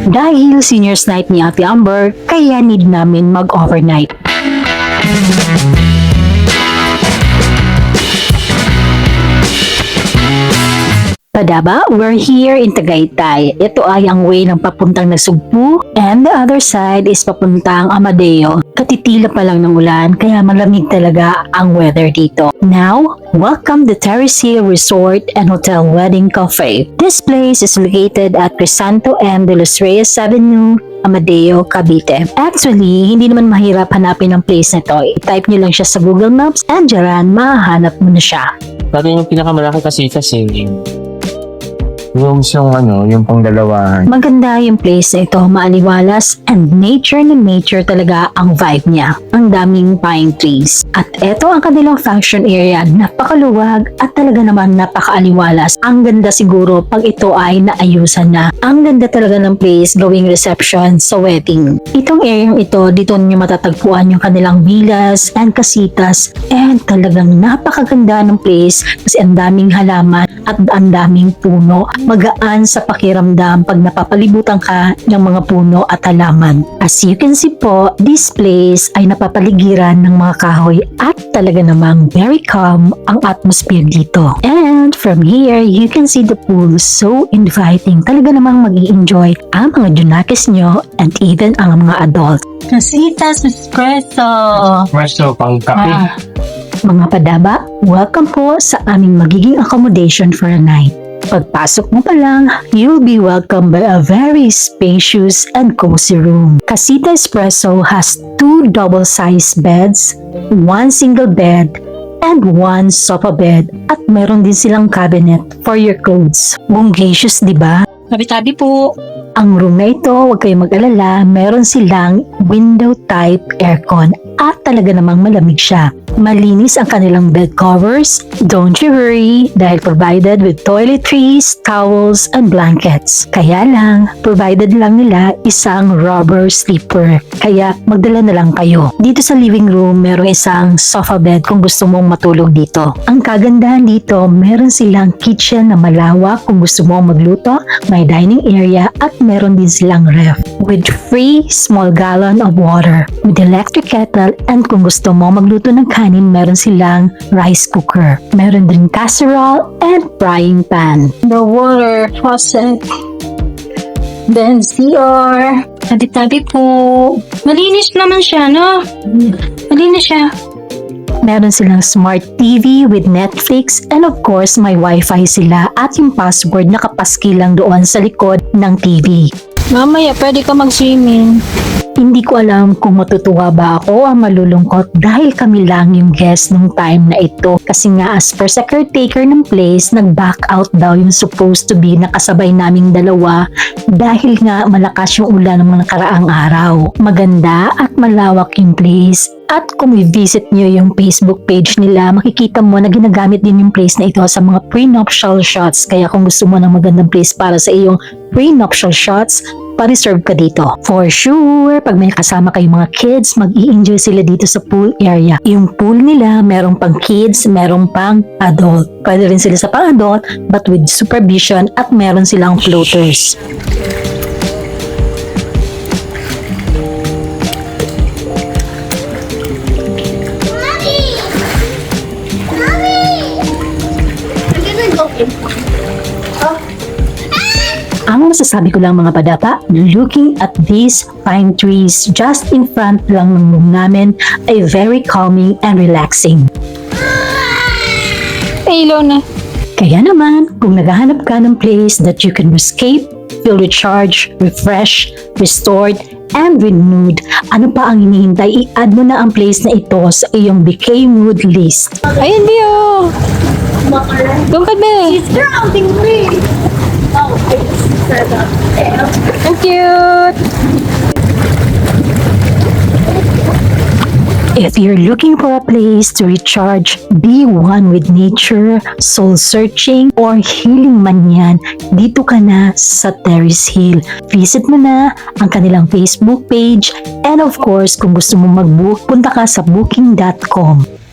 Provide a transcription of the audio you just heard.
Dahil seniors night ni Ate Amber, kaya need namin mag-overnight. Padaba, we're here in Tagaytay. Ito ay ang way ng papuntang Nasugbu and the other side is papuntang Amadeo. Katitila pa lang ng ulan kaya malamig talaga ang weather dito. Now, welcome to Terrace Hill Resort and Hotel Wedding Cafe. This place is located at Crisanto and De Los Reyes Avenue, Amadeo, Cavite. Actually, hindi naman mahirap hanapin ang place na ito. I-type nyo lang siya sa Google Maps and dyan, mahanap mo na siya. Dati yung pinakamalaki kasi rooms yung pangdalawahan. Maganda yung place na ito, maaliwalas and nature na nature talaga ang vibe niya. Ang daming pine trees. At ito ang kanilang function area, napakaluwag at talaga naman napakaaliwalas. Ang ganda siguro pag ito ay naayusan na. Ang ganda talaga ng place gawing reception sa wedding. Itong area ito, dito niyo matatagpuan yung kanilang villas and casitas and talagang napakaganda ng place kasi ang daming halaman at ang daming puno. Magaan sa pakiramdam pag napapalibutan ka ng mga puno at halaman. As you can see po, this place ay napapaligiran ng mga kahoy at talaga namang very calm ang atmosphere dito. And from here, you can see the pool, so inviting. Talaga namang mag-i-enjoy ang mga junakis nyo and even ang mga adult. Casitas Espresso! Espresso, pang kape. Mga padaba, welcome po sa aming magiging accommodation for a night. Pagpasok mo pa lang, you'll be welcomed by a very spacious and cozy room. Casita Espresso has 2 double-sized beds, 1 single bed, and 1 sofa bed at meron din silang cabinet for your clothes. Bonggacious, di ba? Tabi-tabi po. Ang room na ito, huwag kayong mag-alala, meron silang window-type aircon at talaga namang malamig siya. Malinis ang kanilang bed covers. Don't you worry dahil provided with toiletries, towels, and blankets. Kaya lang, provided lang nila isang rubber sleeper. Kaya magdala na lang kayo. Dito sa living room, merong isang sofa bed kung gusto mong matulog dito. Ang kagandahan dito, meron silang kitchen na malawak kung gusto mong magluto, may dining area at meron din silang ref with free small gallon of water with electric kettle and kung gusto mong magluto ng kanin, meron silang rice cooker. Meron din casserole and frying pan. The water faucet. Then CR. Tabi-tabi po. Malinis naman siya, no? Malinis siya. Meron silang smart TV with Netflix and of course may wifi sila at yung password nakapaski lang doon sa likod ng TV. Mamaya, pwede ka mag-swimming. Hindi ko alam kung matutuwa ba ako o malulungkot dahil kami lang yung guest nung time na ito. Kasi nga as per sa caretaker ng place, nag-back out daw yung supposed to be nakasabay naming dalawa dahil nga malakas yung ulan ng mga nakaraang araw. Maganda at malawak yung place. At kung i-visit nyo yung Facebook page nila, makikita mo na ginagamit din yung place na ito sa mga prenuptial shots. Kaya kung gusto mo ng magandang place para sa iyong prenuptial shots, pa-reserve ka dito. For sure, pag may kasama kayong mga kids, mag-i-enjoy sila dito sa pool area. Yung pool nila, merong pang kids, merong pang adult. Pwede rin sila sa pang adult, but with supervision at meron silang floaters. Ang masasabi ko lang mga padapa, looking at these pine trees just in front lang ng room namin ay very calming and relaxing. Ilaw na. Kaya naman, kung naghahanap ka ng place that you can escape, feel recharged, refreshed, restored, and renewed, ano pa ang hinihintay? I-add mo na ang place na ito sa iyong BK Mood list. Ayun, Bio. Doon ka, Be. Ang cute. If you're looking for a place to recharge, be one with nature, soul searching, or healing man yan, dito ka na sa Terrace Hill. Visit mo na ang kanilang Facebook page and of course, kung gusto mo mag-book, punta ka sa booking.com.